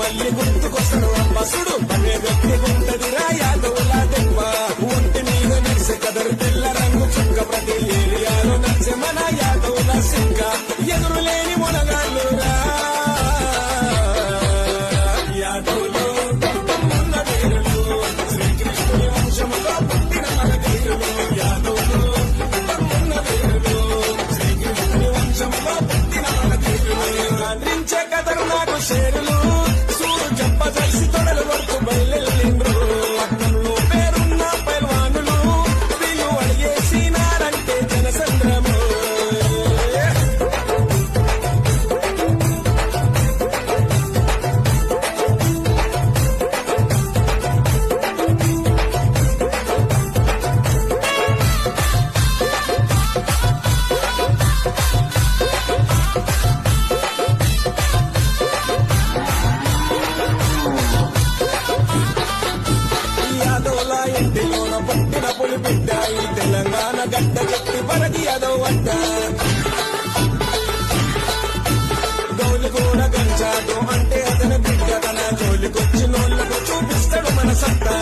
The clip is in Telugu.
మళ్ళీ గుర్తుకొస్తాడు అబ్బసుడు పనే వ్యక్తి ఉంటదిరా యాదవుల దెబ్బ ఒంటి మీద నడిసే కదరు తెల్ల రంగు చుక్క ప్రతి ఏరియాలో నడిచే మన యాదవుల సింక ఎదురులేని మునగాళ్ళు రా యాదవులు ఉన్న వీరులు శ్రీకృష్ణుని వంశములో పుట్టిన మన వీరులు యాదవులు ఉన్న వీరులు శ్రీకృష్ణుని వంశములో పుట్టిన మన వీరులు అందించే కథలు నాకు షేరులు సూరు చెప్ప చేసి తొడలు వరకు బయలుదేరిండ్రు పట్టణంలో పేరున్న పైల్వానులు వీళ్ళు అడిగేసినారంటే జనసంద్రము యాదవుల ఇంటిలోన పుట్టిన పులి బిడ్డ ఈ తెలంగాణ గడ్డ చెట్టి పరగి యాదవ్ అడ్డ గౌలి కూడా గంచాడు అంటే అతని బిడ్డ తన జోలికొచ్చినోళ్లకు చూపిస్తాడు మన సత్తా